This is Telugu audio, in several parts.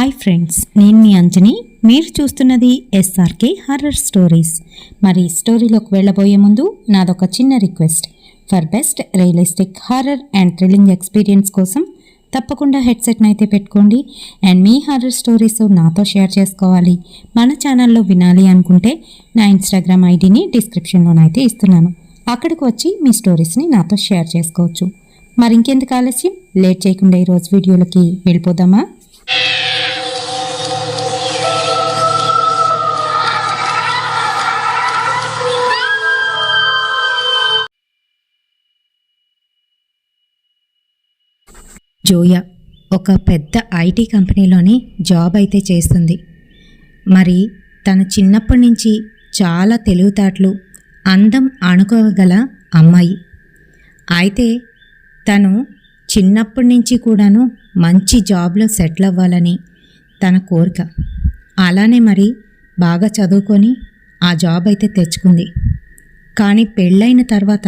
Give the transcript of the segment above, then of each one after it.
హాయ్ ఫ్రెండ్స్, నేను మీ అంజని. మీరు చూస్తున్నది ఎస్ఆర్కే హర్రర్ స్టోరీస్. మరి స్టోరీలోకి వెళ్ళబోయే ముందు నాదొక చిన్న request. For best realistic horror and thrilling experience కోసం తప్పకుండా హెడ్సెట్ని అయితే పెట్టుకోండి. అండ్ మీ హారర్ స్టోరీస్ నాతో షేర్ చేసుకోవాలి, మన ఛానల్లో వినాలి అనుకుంటే నా ఇన్స్టాగ్రామ్ ఐడిని డిస్క్రిప్షన్లోనైతే ఇస్తున్నాను. అక్కడికి వచ్చి మీ స్టోరీస్ని నాతో షేర్ చేసుకోవచ్చు. మరి ఇంకెందుకు ఆలస్యం, లేట్ చేయకుండా ఈరోజు వీడియోలకి వెళ్ళిపోదామా? జోయా ఒక పెద్ద ఐటీ కంపెనీలోని జాబ్ అయితే చేస్తుంది. మరి తన చిన్నప్పటి నుంచి చాలా తెలివితేటలు, అందం అనుకోగల అమ్మాయి. అయితే తను చిన్నప్పటి నుంచి కూడాను మంచి జాబ్లో సెటిల్ అవ్వాలని తన కోరిక. అలానే మరి బాగా చదువుకొని ఆ జాబ్ అయితే తెచ్చుకుంది. కానీ పెళ్ళైన తర్వాత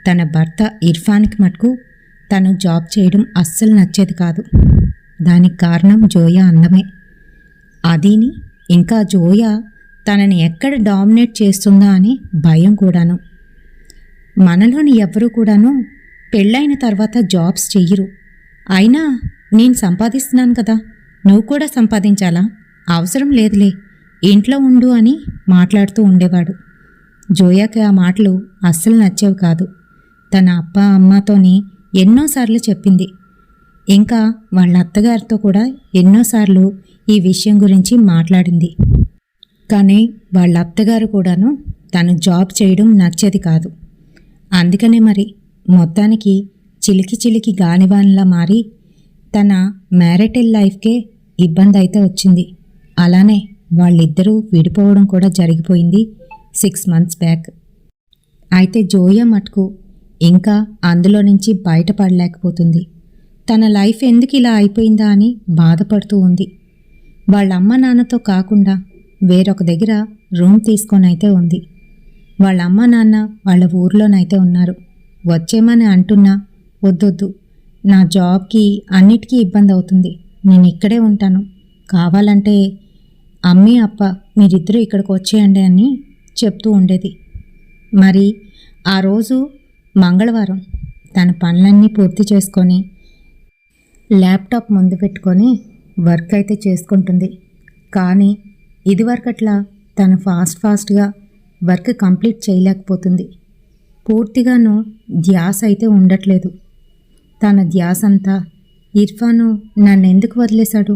తన భర్త ఇర్ఫాన్కి మటుకు తను జాబ్ చేయడం అస్సలు నచ్చేది కాదు. దానికి కారణం జోయా అందమే. అదిని ఇంకా జోయా తనని ఎక్కడ డామినేట్ చేస్తుందా అని భయం కూడాను. మనలోని ఎవరు కూడాను పెళ్ళైన తర్వాత జాబ్స్ చెయ్యరు. అయినా నేను సంపాదిస్తున్నాను కదా, నువ్వు కూడా సంపాదించాలా, అవసరం లేదులే, ఇంట్లో ఉండు అని మాట్లాడుతూ ఉండేవాడు. జోయాకి ఆ మాటలు అస్సలు నచ్చేవి కాదు. తన అమ్మతోని ఎన్నోసార్లు చెప్పింది. ఇంకా వాళ్ళ అత్తగారితో కూడా ఎన్నోసార్లు ఈ విషయం గురించి మాట్లాడింది. కానీ వాళ్ళ అత్తగారు కూడాను తను జాబ్ చేయడం నచ్చేది కాదు. అందుకనే మరి మొత్తానికి చిలికి గాలివాన్లా మారి తన మ్యారిటల్ లైఫ్కే ఇబ్బంది అయితే వచ్చింది. అలానే వాళ్ళిద్దరూ విడిపోవడం కూడా జరిగిపోయింది 6 months బ్యాక్. అయితే జోయా మటుకు ఇంకా అందులో నుంచి బయటపడలేకపోతుంది. తన లైఫ్ ఎందుకు ఇలా అయిపోయిందా అని బాధపడుతూ ఉంది. వాళ్ళ అమ్మ నాన్నతో కాకుండా వేరొక దగ్గర రూమ్ తీసుకొని అయితే ఉంది. వాళ్ళ అమ్మ నాన్న వాళ్ళ ఊర్లోనైతే ఉన్నారు. వచ్చేమని అంటున్నా వద్దొద్దు, నా జాబ్కి అన్నిటికీ ఇబ్బంది అవుతుంది, నేను ఇక్కడే ఉంటాను, కావాలంటే అమ్మి అప్ప మీరిద్దరూ ఇక్కడికి వచ్చేయండి అని చెప్తూ ఉండేది. మరి ఆ రోజు మంగళవారం తన పనులన్నీ పూర్తి చేసుకొని ల్యాప్టాప్ ముందు పెట్టుకొని వర్క్ అయితే చేసుకుంటుంది. కానీ ఇదివరకట్లా తను ఫాస్ట్గా వర్క్ కంప్లీట్ చేయలేకపోతుంది. పూర్తిగాను ధ్యాస అయితే ఉండట్లేదు. తన ధ్యాస అంతా ఇర్ఫాను నన్ను ఎందుకు వదిలేశాడు,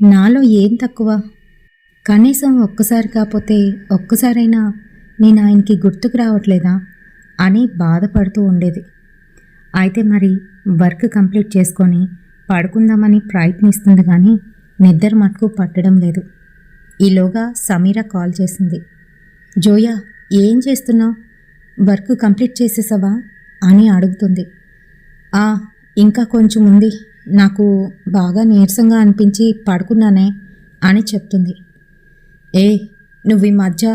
నాలో ఏం తక్కువ, కనీసం ఒక్కసారి కాకపోతే ఒక్కసారైనా నేను ఆయనకి గుర్తుకు రావట్లేదా అని బాధపడుతూ ఉండేది. అయితే మరి వర్క్ కంప్లీట్ చేసుకొని పడుకుందామని ప్రయత్నిస్తుంది, కానీ నిద్ర మటుకు పట్టడం లేదు. ఈలోగా సమీరా కాల్ చేసింది. జోయా, ఏం చేస్తున్నావు, వర్క్ కంప్లీట్ చేసేసావా అని అడుగుతుంది. ఇంకా కొంచెం ఉంది, నాకు బాగా నీరసంగా అనిపించి పడుకున్నానే అని చెప్తుంది. నువ్వు ఈ మధ్య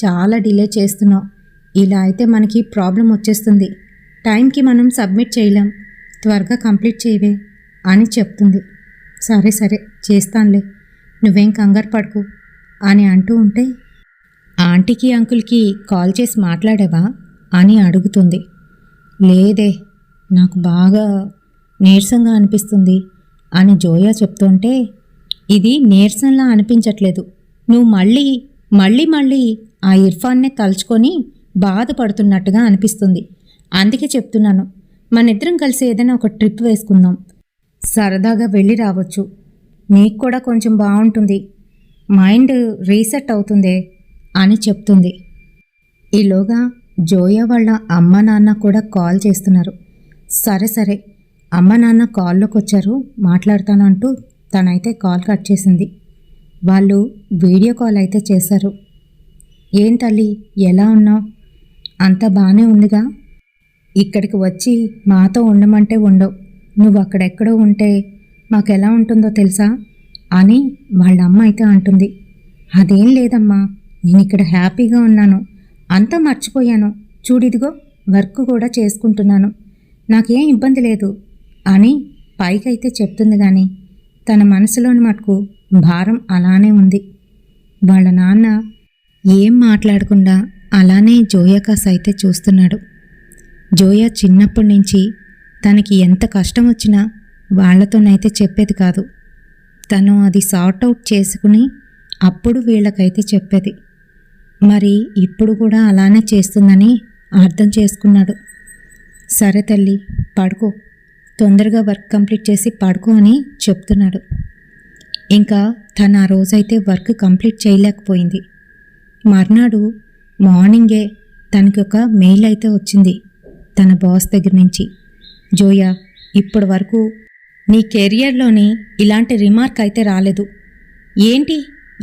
చాలా డిలే చేస్తున్నావు, ఇలా అయితే మనకి ప్రాబ్లం వచ్చేస్తుంది, టైంకి మనం సబ్మిట్ చేయలేం, త్వరగా కంప్లీట్ చేయవే అని చెప్తుంది. సరే చేస్తానులే, నువ్వేం కంగారు పడుకు అని అంటూ ఉంటే, ఆంటీకి అంకుల్కి కాల్ చేసి మాట్లాడావా అని అడుగుతుంది. లేదే, నాకు బాగా నీరసంగా అనిపిస్తుంది అని జోయా చెప్తుంటే, ఇది నీరసంలా అనిపించట్లేదు, నువ్వు మళ్ళీ ఆ ఇర్ఫాన్నే తలుచుకొని బాధపడుతున్నట్టుగా అనిపిస్తుంది, అందుకే చెప్తున్నాను, మనిద్దరం కలిసి ఏదైనా ఒక ట్రిప్ వేసుకుందాం, సరదాగా వెళ్ళి రావచ్చు, నీకు కూడా కొంచెం బాగుంటుంది, మైండ్ రీసెట్ అవుతుందే అని చెప్తుంది. ఈలోగా జోయా వాళ్ళ అమ్మ నాన్న కూడా కాల్ చేస్తున్నారు. సరే అమ్మ నాన్న కాల్లోకి వచ్చారు, మాట్లాడతానంటూ తనైతే కాల్ కట్ చేసింది. వాళ్ళు వీడియో కాల్ అయితే చేశారు. ఏం తల్లి, ఎలా ఉన్నావు, అంతా బాగానే ఉందిగా, ఇక్కడికి వచ్చి మాతో ఉండమంటే ఉండవు, నువ్వు అక్కడెక్కడో ఉంటే మాకెలా ఉంటుందో తెలుసా అని వాళ్ళ అమ్మ అయితే అంటుంది. అదేం లేదమ్మా, నేను ఇక్కడ హ్యాపీగా ఉన్నాను, అంతా మర్చిపోయాను, చూడిదిగో వర్క్ కూడా చేసుకుంటున్నాను, నాకేం ఇబ్బంది లేదు అని పైకైతే చెప్తుంది. కానీ తన మనసులోని మటుకు భారం అలానే ఉంది. వాళ్ళ నాన్న ఏం మాట్లాడకుండా అలానే జోయా కాస్ అయితే చూస్తున్నాడు. జోయా చిన్నప్పటి నుంచి తనకి ఎంత కష్టం వచ్చినా వాళ్లతోనైతే చెప్పేది కాదు. తను అది సార్ట్ అవుట్ చేసుకుని అప్పుడు వీళ్ళకైతే చెప్పేది. మరి ఇప్పుడు కూడా అలానే చేస్తుందని అర్థం చేసుకున్నాడు. సరే తల్లి, పడుకో, తొందరగా వర్క్ కంప్లీట్ చేసి పడుకో అని చెప్తున్నాడు. ఇంకా తను ఆ రోజైతే వర్క్ కంప్లీట్ చేయలేకపోయింది. మర్నాడు మార్నింగే తనకి ఒక మెయిల్ అయితే వచ్చింది తన బాస్ దగ్గర నుంచి. జోయా, ఇప్పటి వరకు నీ కెరియర్లోని ఇలాంటి రిమార్క్ అయితే రాలేదు.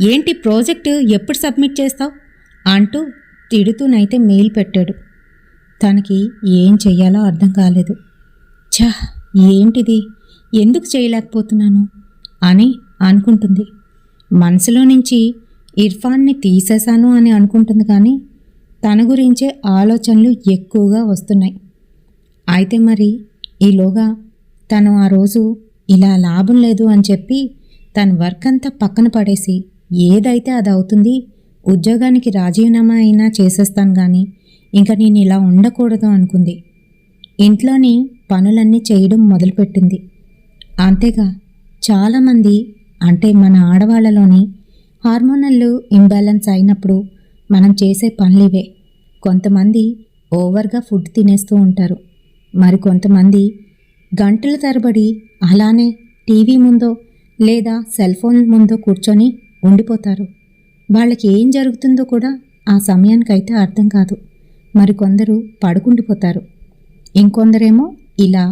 ఏంటి ప్రాజెక్టు ఎప్పుడు సబ్మిట్ చేస్తావు అంటూ తిడుతూనైతే మెయిల్ పెట్టాడు. తనకి ఏం చెయ్యాలో అర్థం కాలేదు. ఛా, ఏంటిది, ఎందుకు చేయలేకపోతున్నాను అని అనుకుంటుంది. మనసులో నుంచి ఇర్ఫాన్ని తీసేశాను అని అనుకుంటుంది, కానీ తన గురించే ఆలోచనలు ఎక్కువగా వస్తున్నాయి. అయితే మరి ఈలోగా తను ఆ రోజు ఇలా లాభం లేదు అని చెప్పి తన వర్క్ అంతా పక్కన పడేసి ఏదైతే అది అవుతుంది, ఉద్యోగానికి రాజీనామా అయినా చేసేస్తాను, కానీ ఇంకా నేను ఇలా ఉండకూడదు అనుకుంది. ఇంట్లోని పనులన్నీ చేయడం మొదలుపెట్టింది. అంతేగా చాలామంది, అంటే మన ఆడవాళ్ళలోని హార్మోనల్ ఇంబ్యాలెన్స్ అయినప్పుడు మనం చేసే పనులివే. కొంతమంది ఓవర్గా ఫుడ్ తినేస్తూ ఉంటారు. మరి కొంతమంది గంటల తరబడి అలానే టీవీ ముందో లేదా సెల్ ఫోన్ ముందో కూర్చొని ఉండిపోతారు. వాళ్ళకి ఏం జరుగుతుందో కూడా ఆ సమయానికైతే అర్థం కాదు. మరికొందరు పడుకుండిపోతారు. ఇంకొందరేమో ఇలా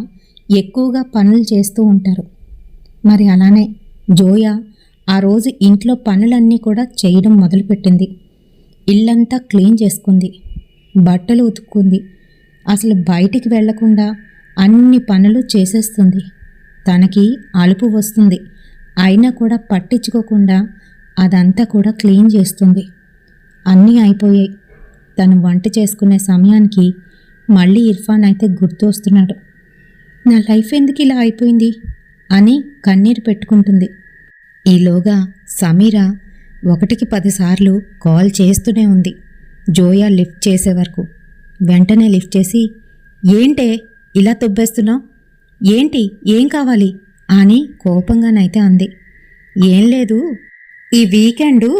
ఎక్కువగా పనులు చేస్తూ ఉంటారు. మరి అలానే జోయా ఆ రోజు ఇంట్లో పనులన్నీ కూడా చేయడం మొదలుపెట్టింది. ఇల్లంతా క్లీన్ చేసుకుంది, బట్టలు ఉతుక్కుంది. అసలు బయటికి వెళ్లకుండా అన్ని పనులు చేసేస్తుంది. తనకి అలుపు వస్తుంది, అయినా కూడా పట్టించుకోకుండా అదంతా కూడా క్లీన్ చేస్తుంది. అన్నీ అయిపోయాయి. తను వంట చేసుకునే సమయానికి మళ్ళీ ఇర్ఫాన్ అయితే గుర్తు వస్తున్నాడు. నా లైఫ్ ఎందుకు ఇలా అయిపోయింది అని కన్నీరు పెట్టుకుంటుంది. ఈలోగా సమీరా 1కి 10 సార్లు కాల్ చేస్తూనే ఉంది జోయా లిఫ్ట్ చేసే వరకు. వెంటనే లిఫ్ట్ చేసి, ఏంటే ఇలా తొబ్బేస్తున్నావు, ఏం కావాలి అని కోపంగానైతే అంది. ఏం లేదు, ఈ వీకెండు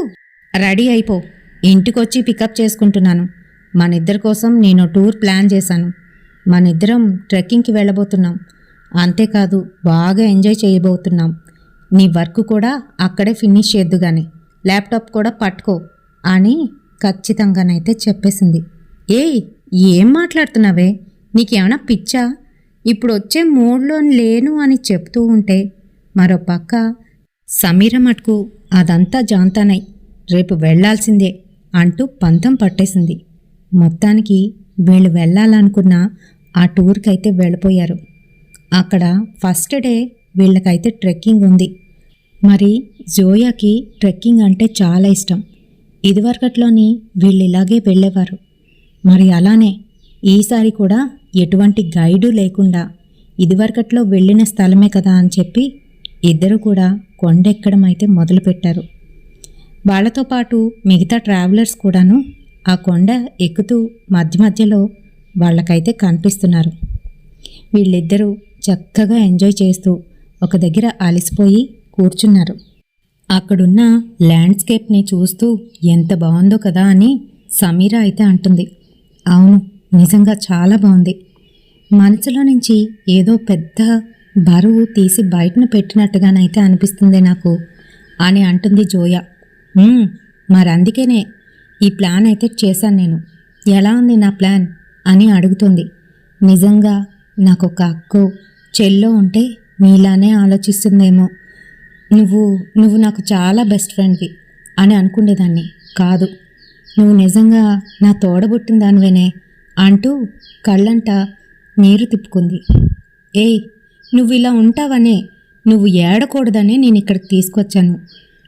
రెడీ అయిపో, ఇంటికొచ్చి పికప్ చేసుకుంటున్నాను. మనిద్దరి కోసం నేను టూర్ ప్లాన్ చేశాను. మనిద్దరం ట్రెక్కింగ్కి వెళ్ళబోతున్నాం. అంతేకాదు బాగా ఎంజాయ్ చేయబోతున్నాం. నీ వర్క్ కూడా అక్కడే ఫినిష్ చేద్దుగాని, ల్యాప్టాప్ కూడా పట్టుకో అని ఖచ్చితంగానైతే చెప్పేసింది. ఏం మాట్లాడుతున్నావే, నీకేమైనా పిచ్చా? ఇప్పుడు వచ్చే మూడ్లో లేను అని చెప్తూ ఉంటే మరో పక్క సమీర మటుకు అదంతా జాంతానై రేపు వెళ్లాల్సిందే అంటూ పంతం పట్టేసింది. మొత్తానికి వీళ్ళు వెళ్ళాలనుకున్న ఆ టూర్కైతే వెళ్ళిపోయారు. అక్కడ ఫస్ట్ డే వీళ్ళకైతే ట్రెక్కింగ్ ఉంది. మరి జోయాకి ట్రెక్కింగ్ అంటే చాలా ఇష్టం. ఇదివరకట్లోని వీళ్ళు ఇలాగే వెళ్ళేవారు. మరి అలానే ఈసారి కూడా ఎటువంటి గైడు లేకుండా ఇదివరకట్లో వెళ్ళిన స్థలమే కదా అని చెప్పి ఇద్దరు కూడా కొండెక్కడం అయితే మొదలుపెట్టారు. వాళ్లతో పాటు మిగతా ట్రావెలర్స్ కూడాను ఆ కొండ ఎక్కుతూ మధ్య మధ్యలో వాళ్ళకైతే కనిపిస్తున్నారు. వీళ్ళిద్దరూ చక్కగా ఎంజాయ్ చేస్తూ ఒక దగ్గర అలసిపోయి కూర్చున్నారు. అక్కడున్న ల్యాండ్స్కేప్ని చూస్తూ ఎంత బాగుందో కదా అని సమీరా అయితే అంటుంది. అవును, నిజంగా చాలా బాగుంది. మనసులో నుంచి ఏదో పెద్ద బరువు తీసి బయటను పెట్టినట్టుగానైతే అనిపిస్తుంది నాకు అని అంటుంది జోయా. మరందుకేనే ఈ ప్లాన్ అయితే చేశాను నేను. ఎలా ఉంది నా ప్లాన్ అని అడుగుతుంది. నిజంగా నాకు ఒక అక్కో చెల్లో ఉంటే మీలానే ఆలోచిస్తుందేమో. నువ్వు నాకు చాలా బెస్ట్ ఫ్రెండ్వి అని అనుకునేదాన్ని కాదు. నువ్వు నిజంగా నా తోడబుట్టిన దానివేనే అంటూ కళ్ళంట నీరు తిప్పుకుంది. నువ్వు ఇలా ఉంటావనే, నువ్వు ఏడకూడదనే నేను ఇక్కడికి తీసుకొచ్చాను.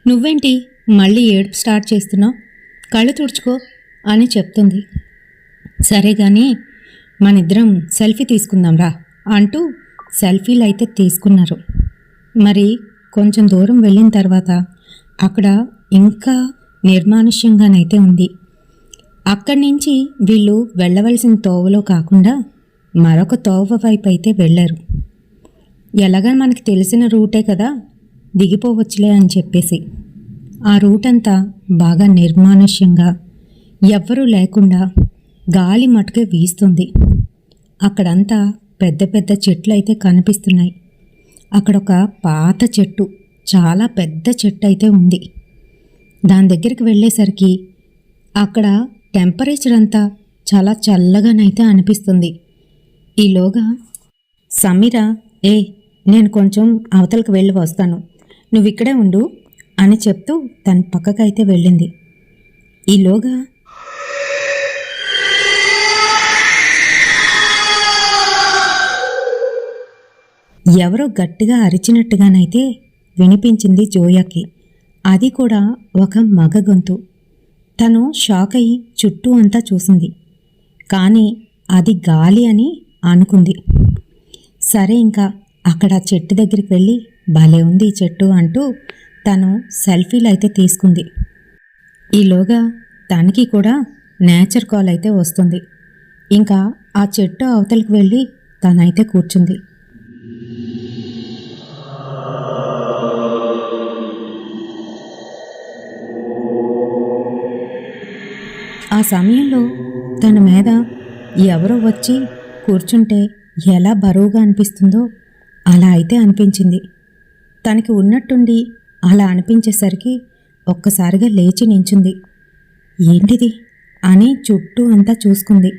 నువ్వేంటి మళ్ళీ ఏడుపు స్టార్ట్ చేస్తున్నావు? కళ్ళు తుడుచుకో అని చెప్తుంది. సరే కానీ మనిద్దరం సెల్ఫీ తీసుకుందాం రా అంటూ సెల్ఫీలు అయితే తీసుకున్నారు. మరి కొంచెం దూరం వెళ్ళిన తర్వాత అక్కడ ఇంకా నిర్మానుష్యంగానైతే ఉంది. అక్కడి నుంచి వీళ్ళు వెళ్ళవలసిన తోవలో కాకుండా మరొక తోవ వైపు అయితే వెళ్ళారు. ఎలాగా మనకి తెలిసిన రూటే కదా, దిగిపోవచ్చులే అని చెప్పేసి. ఆ రూట్ అంతా బాగా నిర్మానుష్యంగా, ఎవ్వరూ లేకుండా గాలి మటుకే వీస్తుంది. అక్కడంతా పెద్ద పెద్ద చెట్లు అయితే కనిపిస్తున్నాయి. అక్కడొక పాత చెట్టు, చాలా పెద్ద చెట్టు అయితే ఉంది. దాని దగ్గరికి వెళ్ళేసరికి అక్కడ టెంపరేచర్ అంతా చాలా చల్లగానైతే అనిపిస్తుంది. ఈలోగా సమీర, నేను కొంచెం అవతలకు వెళ్ళి వస్తాను, నువ్వు ఇక్కడే ఉండు అని చెప్తూ తన పక్కకైతే వెళ్ళింది. ఈలోగా ఎవరో గట్టిగా అరిచినట్టుగానైతే వినిపించింది జోయాకి. అది కూడా ఒక మగ గొంతు. తను షాక్ అయి చుట్టూ అంతా చూసింది, కానీ అది గాలి అని అనుకుంది. సరే, ఇంకా అక్కడ చెట్టు దగ్గరికి వెళ్ళి భలే ఉంది ఈ చెట్టు అంటూ తను సెల్ఫీలు అయితే తీసుకుంది. ఈలోగా తనకి కూడా నేచర్ కాల్ అయితే వస్తుంది. ఇంకా ఆ చెట్టు అవతలకు వెళ్ళి తనైతే కూర్చుంది. ఆ సమయంలో తన మీద ఎవరో వచ్చి కూర్చుంటే ఎలా బరువుగా అనిపిస్తుందో అలా అయితే అనిపించింది. తనకి ఉన్నట్టుండి అలా అనిపించేసరికి ఒక్కసారిగా లేచి నించుంది. ఏంటిది అని చుట్టూ అంతా చూసుకుంది.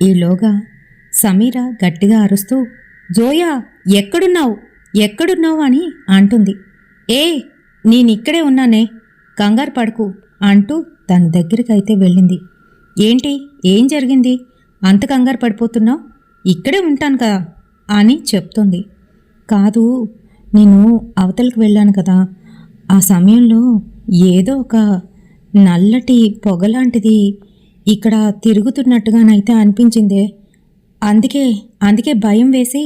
ఈలోగా సమీర గట్టిగా అరుస్తూ, జోయా, ఎక్కడున్నావు అని అంటుంది. నేనిక్కడే ఉన్నానే, కంగారు పడకు అంటూ తన దగ్గరికైతే వెళ్ళింది. ఏంటి, ఏం జరిగింది, అంత కంగారు పడిపోతున్నావు? ఇక్కడే ఉంటాను కదా అని చెప్తుంది. కాదు, నేను అవతలకు వెళ్ళాను కదా, ఆ సమయంలో ఏదో ఒక నల్లటి పొగలాంటిది ఇక్కడ తిరుగుతున్నట్టుగానైతే అనిపించిందే, అందుకే భయం వేసి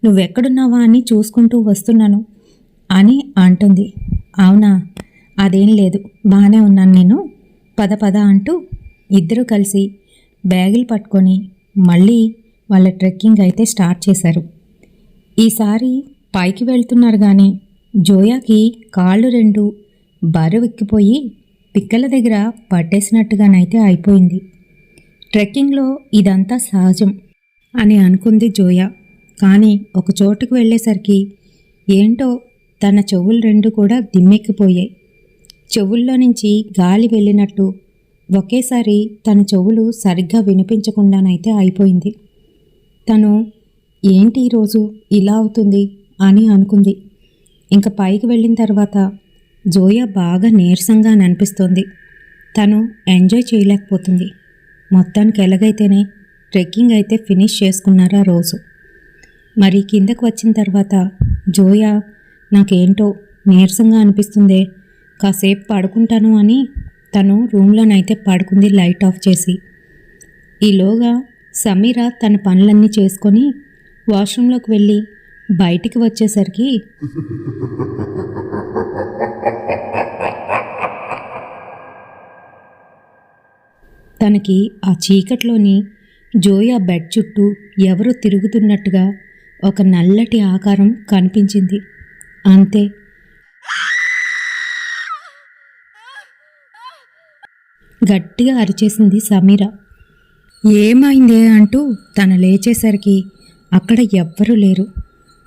నువ్వెక్కడున్నావా అని చూసుకుంటూ వస్తున్నాను అని అంటుంది. అవునా, అదేం లేదు, బాగానే ఉన్నాను నేను, పద అంటూ ఇద్దరూ కలిసి బ్యాగులు పట్టుకొని మళ్ళీ వాళ్ళ ట్రెక్కింగ్ అయితే స్టార్ట్ చేశారు. ఈసారి పైకి వెళ్తున్నారు కానీ జోయాకి కాళ్ళు రెండు బరువెక్కిపోయి పిక్కల దగ్గర పట్టేసినట్టుగానైతే అయిపోయింది. ట్రెక్కింగ్లో ఇదంతా సహజం అని అనుకుంది జోయా. కానీ ఒక చోటుకు వెళ్ళేసరికి ఏంటో తన చెవులు రెండు కూడా దిమ్మెక్కిపోయాయి. చెవుల్లో నుంచి గాలి వెళ్ళినట్టు ఒకేసారి తన చెవులు సరిగ్గా వినిపించకుండానైతే అయిపోయింది. తను ఏంటి ఈరోజు ఇలా అవుతుంది అని అనుకుంది. ఇంకా పైకి వెళ్ళిన తర్వాత జోయా బాగా నీరసంగా అనిపిస్తోంది. తను ఎంజాయ్ చేయలేకపోతుంది. మొత్తానికి ఎలాగైతేనే ట్రెక్కింగ్ అయితే ఫినిష్ చేసుకున్నారా రోజు. మరి కిందకు వచ్చిన తర్వాత జోయా, నాకేంటో నీరసంగా అనిపిస్తుందే, కాసేపు పడుకుంటాను అని తను రూమ్లోనైతే పడుకుంది లైట్ ఆఫ్ చేసి. ఈలోగా సమీర తన పనులన్నీ చేసుకొని వాష్రూమ్లోకి వెళ్ళి బయటికి వచ్చేసరికి తనకి ఆ చీకట్లోని జోయా బెడ్ చుట్టూ ఎవరో తిరుగుతున్నట్టుగా ఒక నల్లటి ఆకారం కనిపించింది. అంతే, గట్టిగా అరిచేసింది సమీర. ఏమైందే అంటూ తను లేచేసరికి అక్కడ ఎవ్వరూ లేరు.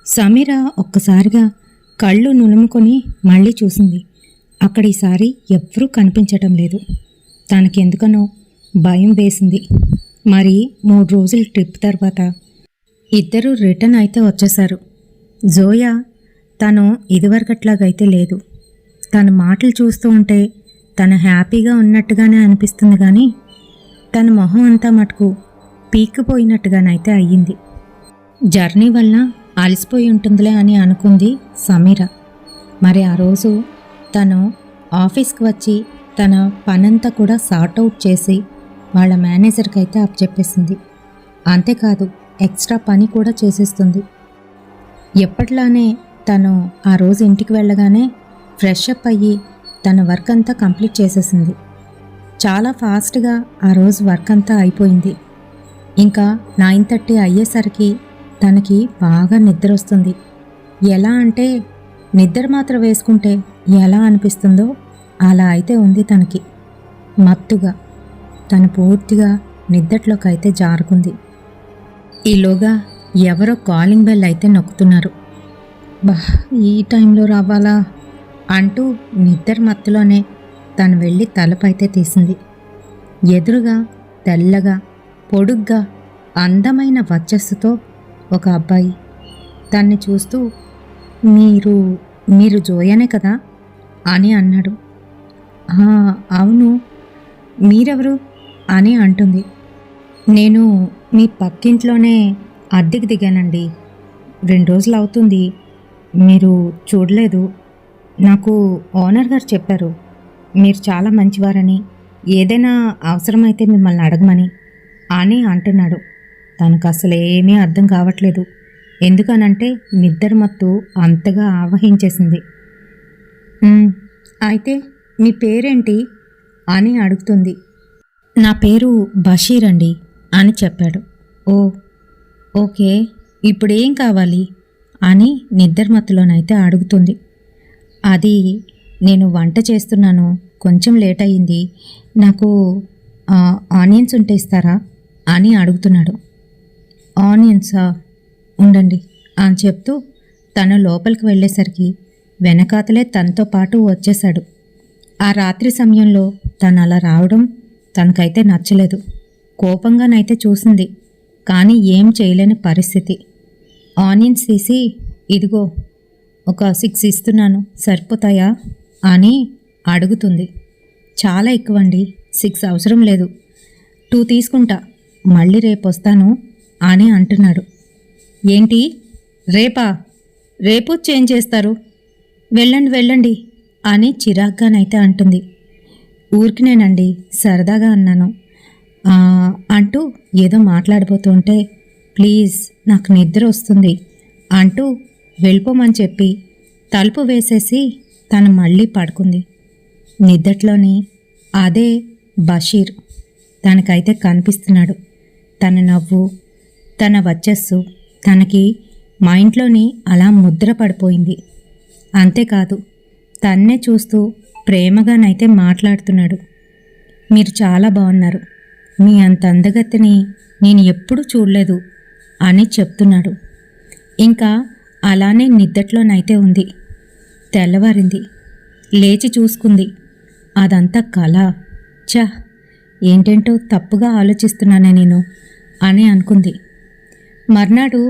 సమీర ఒక్కసారిగా కళ్ళు నులుముకొని మళ్ళీ చూసింది. అక్కడ ఈసారి ఎవ్వరూ కనిపించటం లేదు. తనకెందుకనో భయం వేసింది. మరి 3 రోజుల ట్రిప్ తర్వాత ఇద్దరూ రిటర్న్ అయితే వచ్చేశారు. జోయా తను ఇదివరకట్లాగైతే లేదు. తన మాటలు చూస్తూ ఉంటే తను హ్యాపీగా ఉన్నట్టుగానే అనిపిస్తుంది, కానీ తన మొహం అంతా మటుకు పీక్కుపోయినట్టుగానైతే అయ్యింది. జర్నీ వల్ల అలసిపోయి ఉంటుందిలే అని అనుకుంది సమీర. మరి ఆ రోజు తను ఆఫీస్కి వచ్చి తన పనంతా కూడా సార్ట్అవుట్ చేసి వాళ్ళ మేనేజర్కి అయితే అప్పచెప్పేసింది. అంతేకాదు, ఎక్స్ట్రా పని కూడా చేసేస్తుంది. ఎప్పట్లానే తను ఆ రోజు ఇంటికి వెళ్ళగానే ఫ్రెష్ అప్ అయ్యి తన వర్క్ అంతా కంప్లీట్ చేసేసింది. చాలా ఫాస్ట్గా ఆ రోజు వర్క్ అంతా అయిపోయింది. ఇంకా 9:30 అయ్యేసరికి తనకి బాగా నిద్ర వస్తుంది. ఎలా అంటే నిద్ర మాత్రం వేసుకుంటే ఎలా అనిపిస్తుందో అలా అయితే ఉంది తనకి. మత్తుగా తను పూర్తిగా నిద్దట్లోకి అయితే జారుకుంది. ఈలోగా ఎవరో కాలింగ్ బెల్ అయితే నొక్కుతున్నారు. బా, ఈ టైంలో రావాలా అంటూ నిద్ర మత్తులోనే తను వెళ్ళి తలుపైతే తీసింది. ఎదురుగా తెల్లగా పొడుగ్గా అందమైన వర్చస్సుతో ఒక అబ్బాయి తన్ని చూస్తూ మీరు జోయానే కదా అని అన్నాడు. అవును, మీరెవరు అని అంటుంది. నేను మీ పక్కింట్లోనే అద్దెకి దిగానండి. 2 రోజులు అవుతుంది. మీరు చూడలేదు. నాకు ఓనర్ గారు చెప్పారు మీరు చాలా మంచివారని, ఏదైనా అవసరమైతే మిమ్మల్ని అడగమని అని అంటున్నాడు. తనకు అసలు ఏమీ అర్థం కావట్లేదు. ఎందుకనంటే నిద్ర మత్తు అంతగా ఆవహించేసింది. అయితే మీ పేరేంటి అని అడుగుతుంది. నా పేరు బషీర్ అండి అని చెప్పాడు. ఓ ఓకే, ఇప్పుడేం కావాలి అని నిద్రమత్తులోనైతే అడుగుతుంది. అది నేను వంట చేస్తున్నాను, కొంచెం లేట్ అయ్యింది, నాకు ఆనియన్స్ ఉంటే ఇస్తారా అని అడుగుతున్నాడు. ఆనియన్సా, ఉండండి అని చెప్తూ తను లోపలికి వెళ్ళేసరికి వెనకాతలే తనతో పాటు వచ్చేశాడు. ఆ రాత్రి సమయంలో తను అలా రావడం తనకైతే నచ్చలేదు. కోపంగానైతే చూసింది, కానీ ఏం చేయలేని పరిస్థితి. ఆనియన్స్ తీసి ఇదిగో ఒక 6 ఇస్తున్నాను, సరిపోతాయా అని అడుగుతుంది. చాలా ఎక్కువండి, 6 అవసరం లేదు, 2 తీసుకుంటా, మళ్ళీ రేపు వస్తాను అని అంటున్నాడు. ఏంటి రేపా? రేపు చేంజ్ చేస్తారు, వెళ్ళండి అని చిరాగ్గానైతే అంటుంది. ఊరికినేనండి, సరదాగా అన్నాను అంటూ ఏదో మాట్లాడబోతుంటే ప్లీజ్ నాకు నిద్ర వస్తుంది అంటూ వెళ్ళిపోమని చెప్పి తలుపు వేసేసి తను మళ్ళీ పడుకుంది. నిద్దట్లోని అదే బషీర్ తనకైతే కనిపిస్తున్నాడు. తన నవ్వు, తన వచ్చస్సు తనకి మైండ్లోని అలా ముద్ర పడిపోయింది. అంతేకాదు తన్నే చూస్తూ ప్రేమగానైతే మాట్లాడుతున్నాడు. మీరు చాలా బాగున్నారు, మీ అంత అందగత్తెని నేను ఎప్పుడూ చూడలేదు అని చెప్తున్నాడు. ఇంకా అలానే నిద్దట్లోనైతే ఉంది. తెల్లవారింది, లేచి చూసుకుంది. అదంతా కళ. ఛ, ఏంటేంటో తప్పుగా ఆలోచిస్తున్నానే నేను అని అనుకుంది. మర్నాడు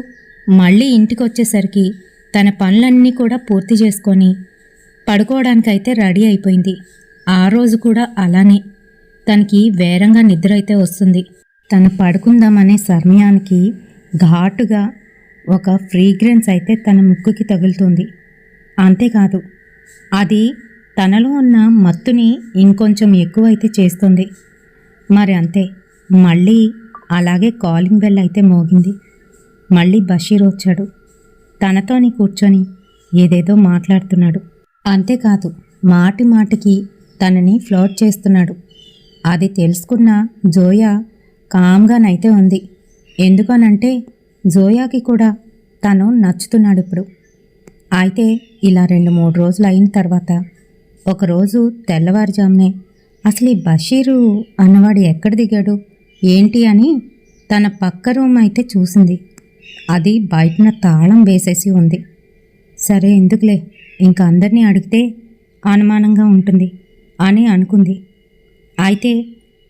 మళ్ళీ ఇంటికి వచ్చేసరికి తన పనులన్నీ కూడా పూర్తి చేసుకొని పడుకోవడానికైతే రెడీ అయిపోయింది. ఆ రోజు కూడా అలానే తనకి వేరంగా నిద్ర అయితే వస్తుంది. తను పడుకుందామనే సమయానికి ఘాటుగా ఒక ఫ్రీగ్రెన్స్ అయితే తన ముక్కుకి తగులుతుంది. అంతేకాదు అది తనలో ఉన్న మత్తుని ఇంకొంచెం ఎక్కువైతే చేస్తుంది. మరి అంతే, మళ్ళీ అలాగే కాలింగ్ బెల్ అయితే మోగింది. మళ్ళీ బషీర్ వచ్చాడు. తనతోని కూర్చొని ఏదేదో మాట్లాడుతున్నాడు. అంతేకాదు మాటి మాటికి తనని ఫ్లర్ట్ చేస్తున్నాడు. అది తెలుసుకున్న జోయా కామ్గానైతే ఉంది. ఎందుకనంటే జోయాకి కూడా తను నచ్చుతున్నాడు ఇప్పుడు. అయితే ఇలా 2-3 రోజులు అయిన తర్వాత ఒకరోజు తెల్లవారుజామునే అసలు ఈ బషీరు అన్నవాడు ఎక్కడ దిగాడు ఏంటి అని తన పక్క రూమ్ అయితే చూసింది. అది బయటన తాళం వేసేసి ఉంది. సరే ఎందుకులే, ఇంకా అందరినీ అడిగితే అనుమానంగా ఉంటుంది అని అనుకుంది. అయితే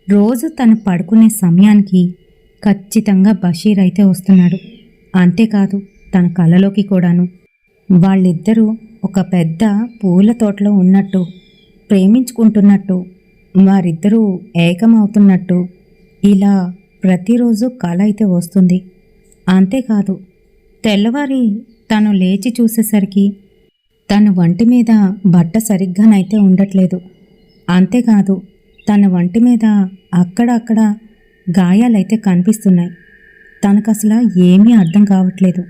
రోజు తను పడుకునే సమయానికి ఖచ్చితంగా బషీర్ అయితే వస్తున్నాడు. అంతేకాదు తన కలలోకి కూడాను. వాళ్ళిద్దరూ ఒక పెద్ద పూల తోటలో ఉన్నట్టు, ప్రేమించుకుంటున్నట్టు, వారిద్దరూ ఏకమవుతున్నట్టు ఇలా ప్రతిరోజు కల అయితే వస్తుంది. అంతేకాదు తెల్లవారి తను లేచి చూసేసరికి తన వంటి మీద బట్ట సరిగ్గానైతే ఉండట్లేదు. అంతేకాదు తన వంటి మీద అక్కడక్కడ గాయాలైతే కనిపిస్తున్నాయి. తనకసలు ఏమీ అర్థం కావట్లేదు.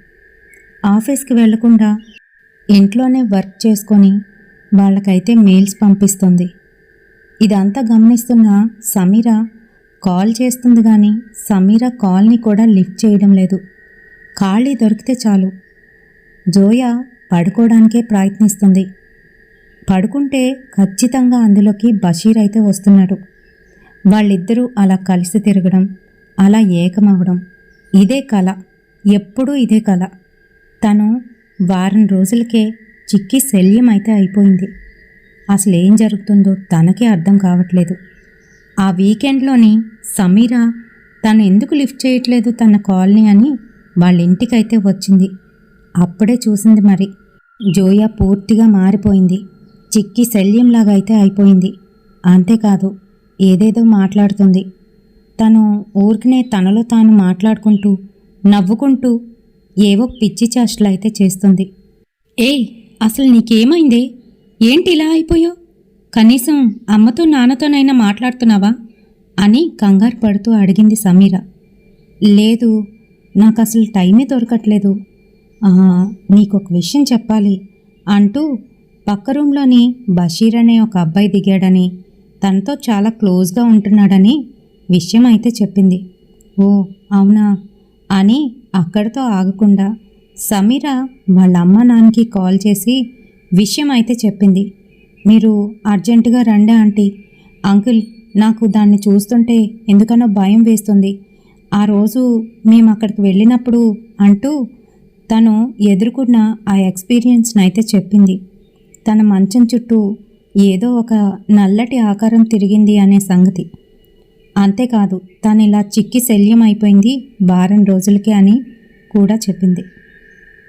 ఆఫీస్కి వెళ్లకుండా ఇంట్లోనే వర్క్ చేసుకొని వాళ్ళకైతే మెయిల్స్ పంపిస్తుంది. ఇదంతా గమనిస్తున్న సమీర కాల్ చేస్తుంది కానీ సమీర కాల్ని కూడా లిఫ్ట్ చేయడం లేదు. ఖాళీ దొరికితే చాలు జోయా పడుకోవడానికే ప్రయత్నిస్తుంది. పడుకుంటే ఖచ్చితంగా అందులోకి బషీర్ అయితే వస్తున్నాడు. వాళ్ళిద్దరూ అలా కలిసి తిరగడం, అలా ఏకమవడం, ఇదే కళ, ఎప్పుడూ ఇదే కళ. తను వారం రోజులకే చిక్కి శల్యం అయితే అయిపోయింది. అసలు ఏం జరుగుతుందో తనకే అర్థం కావట్లేదు. ఆ వీకెండ్లోని సమీర తను ఎందుకు లిఫ్ట్ చేయట్లేదు తన కాల్ని అని వాళ్ళ ఇంటికైతే వచ్చింది. అప్పుడే చూసింది మరి జోయా పూర్తిగా మారిపోయింది. చిక్కి శల్యంలాగా అయితే అయిపోయింది. అంతేకాదు ఏదేదో మాట్లాడుతుంది. తను ఊరికనే తనలో తాను మాట్లాడుకుంటూ నవ్వుకుంటూ ఏవో పిచ్చి చేష్టలు అయితే చేస్తుంది. ఏయ్, అసలు నీకేమైందే? ఏంటి ఇలా అయిపోయావు? కనీసం అమ్మతో నాన్నతోనైనా మాట్లాడుతున్నావా అని కంగారు పడుతూ అడిగింది సమీర. లేదు, నాకు అసలు టైమే దొరకట్లేదు. నీకొక విషయం చెప్పాలి అంటూ పక్క రూమ్లోని బషీర్ అనే ఒక అబ్బాయి దిగాడని, తనతో చాలా క్లోజ్గా ఉంటున్నాడని విషయం అయితే చెప్పింది. ఓ అవునా అని అక్కడితో ఆగకుండా సమీర వాళ్ళ అమ్మ నాన్నకి కాల్ చేసి విషయం అయితే చెప్పింది. మీరు అర్జెంటుగా రండి ఆంటీ. అంకుల్, నాకు దాన్ని చూస్తుంటే ఎందుకనో భయం వేస్తుంది. ఆ రోజు మేము అక్కడికి వెళ్ళినప్పుడు అంటూ తను ఎదుర్కొన్న ఆ ఎక్స్పీరియన్స్ని అయితే చెప్పింది. తన మంచం చుట్టూ ఏదో ఒక నల్లటి ఆకారం తిరిగింది అనే సంగతి. అంతేకాదు తను ఇలా చిక్కి శల్యం అయిపోయింది వారం రోజులకే అని కూడా చెప్పింది.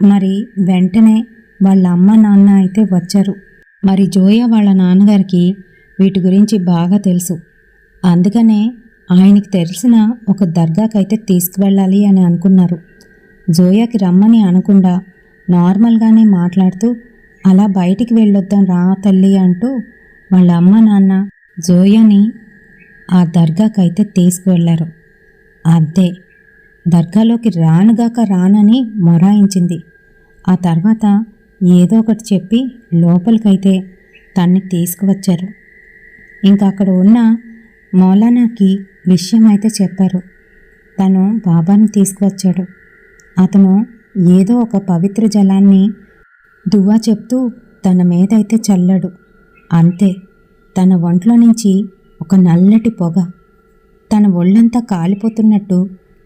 మరి వెంటనే వాళ్ళ అమ్మ నాన్న అయితే వచ్చారు. మరి జోయా వాళ్ళ నాన్నగారికి వీటి గురించి బాగా తెలుసు. అందుకనే ఆయనకి తెలిసిన ఒక దర్గాకైతే తీసుకువెళ్ళాలి అని అనుకున్నారు. జోయాకి రమ్మని అనకుండా నార్మల్గానే మాట్లాడుతూ అలా బయటికి వెళ్ళొద్దాం రా తల్లి అంటూ వాళ్ళ అమ్మ నాన్న జోయాని ఆ దర్గాకైతే తీసుకువెళ్ళారు. అంతే, దర్గాలోకి రానుగాక రానని మొరాయించింది. ఆ తర్వాత ఏదో ఒకటి చెప్పి లోపలికైతే తన్ని తీసుకువచ్చారు. ఇంకా అక్కడ ఉన్న మౌలానాకి విషయం అయితే చెప్పారు. తను బాబాని తీసుకువచ్చాడు. అతను ఏదో ఒక పవిత్ర జలాన్ని దువా చెప్తూ తన మీదైతే చల్లాడు. అంతే, తన ఒంట్లో నుంచి ఒక నల్లటి పొగ తన ఒళ్ళంతా కాలిపోతున్నట్టు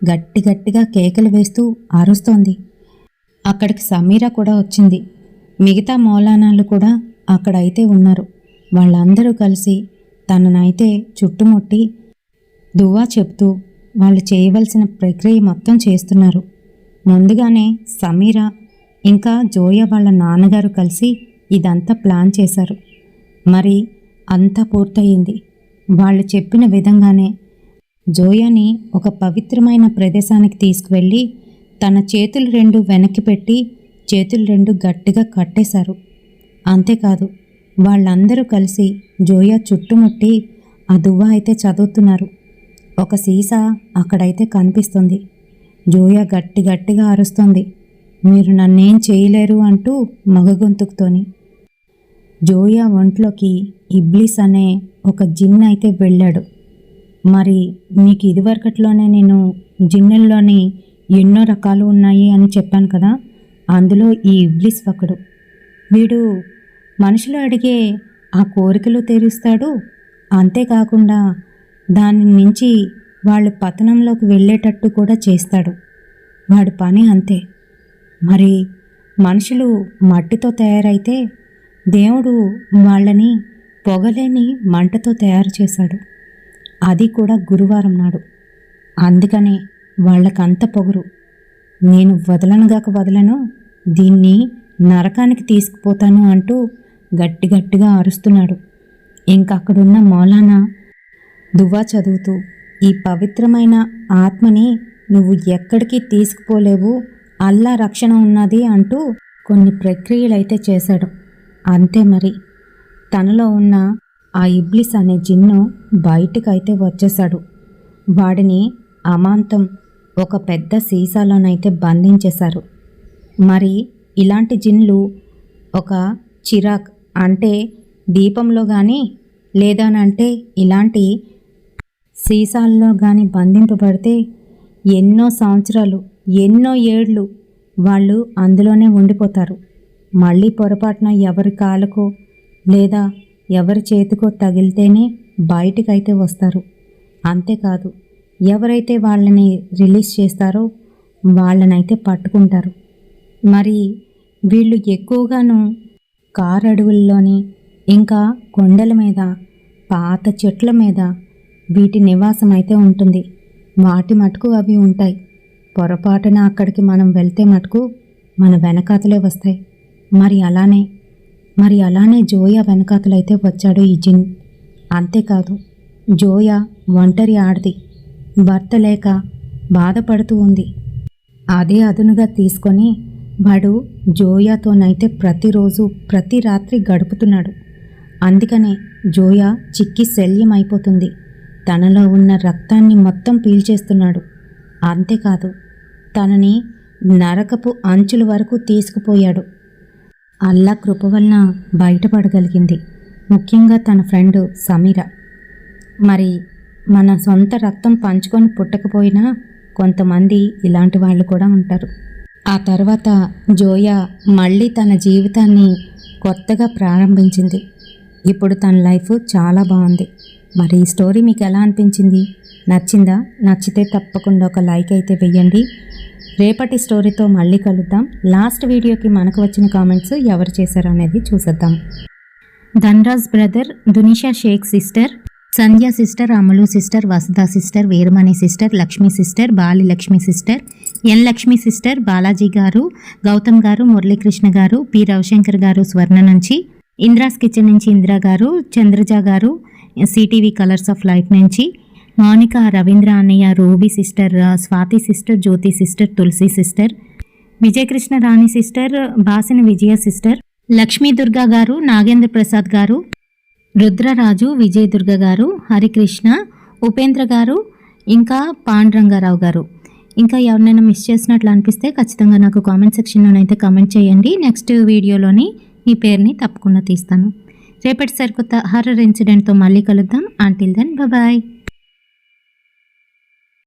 గట్టి గట్టిగా కేకలు వేస్తూ అరుస్తోంది. అక్కడికి సమీర కూడా వచ్చింది. మిగతా మౌలానాలు కూడా అక్కడైతే ఉన్నారు. వాళ్ళందరూ కలిసి తననైతే చుట్టుముట్టి దువా చెప్తూ వాళ్ళు చేయవలసిన ప్రక్రియ మొత్తం చేస్తున్నారు. ముందుగానే సమీర ఇంకా జోయా వాళ్ళ నాన్నగారు కలిసి ఇదంతా ప్లాన్ చేశారు. మరి అంతా పూర్తయింది. వాళ్ళు చెప్పిన విధంగానే జోయాని ఒక పవిత్రమైన ప్రదేశానికి తీసుకువెళ్ళి తన చేతులు రెండు వెనక్కి పెట్టి చేతులు రెండు గట్టిగా కట్టేశారు. అంతేకాదు వాళ్ళందరూ కలిసి జోయా చుట్టుముట్టి ఆ దువ్వ అయితే చదువుతున్నారు. ఒక సీసా అక్కడైతే కనిపిస్తుంది. జోయా గట్టి గట్టిగా అరుస్తోంది, మీరు నన్నేం చేయలేరు అంటూ మగ గొంతుకుతోని. జోయా ఒంట్లోకి ఇబ్లీస్ అనే ఒక జిన్ అయితే వెళ్ళాడు. మరి మీకు ఇదివరకట్లోనే నేను జిన్నుల్లోని ఎన్నో రకాలు ఉన్నాయి అని చెప్పాను కదా, అందులో ఈ ఇబ్లీస్ ఒకడు. వీడు మనుషులు అడిగే ఆ కోరికలు తీరుస్తాడు. అంతేకాకుండా దాని నుంచి వాళ్ళు పతనంలోకి వెళ్ళేటట్టు కూడా చేస్తాడు. వాడి పని అంతే. మరి మనుషులు మట్టితో తయారైతే దేవుడు వాళ్ళని పొగలేని మంటతో తయారు చేశాడు. అది కూడా గురువారం నాడు. అందుకనే వాళ్ళకంత పొగరు. నేను వదలనుగాక వదలను, దీన్ని నరకానికి తీసుకుపోతాను అంటూ గట్టి గట్టిగా అరుస్తున్నాడు. ఇంకక్కడున్న మౌలానా దువా చదువుతూ ఈ పవిత్రమైన ఆత్మని నువ్వు ఎక్కడికి తీసుకుపోలేవు, అల్లా రక్షణ ఉన్నది అంటూ కొన్ని ప్రక్రియలైతే చేశాడు. అంతే, మరి తనలో ఉన్న ఆ ఇబ్లీస్ అనే జిన్ను బయటికైతే వచ్చేశాడు. వాడిని అమాంతం ఒక పెద్ద సీసాలోనైతే బంధించేశారు. మరి ఇలాంటి జిన్లు ఒక చిరాగ్ అంటే దీపంలో కానీ లేదనంటే ఇలాంటి సీసాల్లో కానీ బంధింపబడితే ఎన్నో సంవత్సరాలు, ఎన్నో ఏళ్ళు వాళ్ళు అందులోనే ఉండిపోతారు. మళ్ళీ పొరపాటున ఎవరి కాలుకో లేదా ఎవరి చేతికో తగిలితేనే బయటికైతే వస్తారు. అంతేకాదు, ఎవరైతే వాళ్ళని రిలీజ్ చేస్తారో వాళ్ళనైతే పట్టుకుంటారు. మరి వీళ్ళు ఎక్కువగాను కారు అడవుల్లోని ఇంకా కొండల మీద, పాత చెట్ల మీద వీటి నివాసం అయితే ఉంటుంది. వాటి మటుకు అవి ఉంటాయి. పొరపాటున అక్కడికి మనం వెళ్తే మటుకు మన వెనకాతలే వస్తాయి. మరి అలానే జోయా వెనకాతలైతే వచ్చాడు ఈ జిన్. అంతేకాదు, జోయా ఒంటరి ఆడది, భర్త లేక బాధపడుతూ ఉంది. అదే అదునుగా తీసుకొని వాడు జోయాతోనైతే ప్రతిరోజు ప్రతి రాత్రి గడుపుతున్నాడు. అందుకనే జోయా చిక్కి శల్యమైపోతుంది. తనలో ఉన్న రక్తాన్ని మొత్తం పీల్చేస్తున్నాడు. అంతేకాదు, తనని నరకపు అంచుల వరకు తీసుకుపోయాడు. అల్లా కృప వలన బయటపడగలిగింది, ముఖ్యంగా తన ఫ్రెండ్ సమీర. మరి మన సొంత రక్తం పంచుకొని పుట్టకపోయినా కొంతమంది ఇలాంటి వాళ్ళు కూడా ఉంటారు. ఆ తర్వాత జోయా మళ్ళీ తన జీవితాన్ని కొత్తగా ప్రారంభించింది. ఇప్పుడు తన లైఫ్ చాలా బాగుంది. మరి ఈ స్టోరీ మీకు ఎలా అనిపించింది? నచ్చిందా? నచ్చితే తప్పకుండా ఒక లైక్ అయితే వెయ్యండి. రేపటి స్టోరీతో మళ్ళీ కలుద్దాం. లాస్ట్ వీడియోకి మనకు వచ్చిన కామెంట్స్ ఎవరు చేశారు అనేది చూసేద్దాం. Dhanraj brother, Dunisha Shaikh sister, Sandhya sister, Amalu sister, Vasudha sister, Veeramani sister, Lakshmi sister, Bali Lakshmi sister, N Lakshmi sister, Balaji గారు, గౌతమ్ గారు, మురళీకృష్ణ గారు, పి రవిశంకర్ గారు స్వర్ణ నుంచి, ఇంద్రాస్ కిచెన్ నుంచి ఇందిరా గారు, చంద్రజ గారు, సిటీవీ కలర్స్ ఆఫ్ లైఫ్ నుంచి, మౌనిక, రవీంద్ర అన్నయ్య, రూబీ సిస్టర్, స్వాతి సిస్టర్, జ్యోతి సిస్టర్, తులసి సిస్టర్, విజయకృష్ణ రాణి సిస్టర్, బాసిన విజయ సిస్టర్, లక్ష్మీ దుర్గా గారు, నాగేంద్ర ప్రసాద్ గారు, రుద్రరాజు, విజయ్ దుర్గ గారు, హరికృష్ణ, ఉపేంద్ర గారు, ఇంకా పాండురంగారావు గారు. ఇంకా ఎవరినైనా మిస్ చేసినట్లు అనిపిస్తే ఖచ్చితంగా నాకు కామెంట్ సెక్షన్లోనైతే కామెంట్ చేయండి. నెక్స్ట్ వీడియోలోని ఈ పేరుని తప్పకుండా తీస్తాను. రేపటి సరికొత్త హర్రర్ ఇన్సిడెంట్తో మళ్ళీ కలుద్దాం. Until then bye.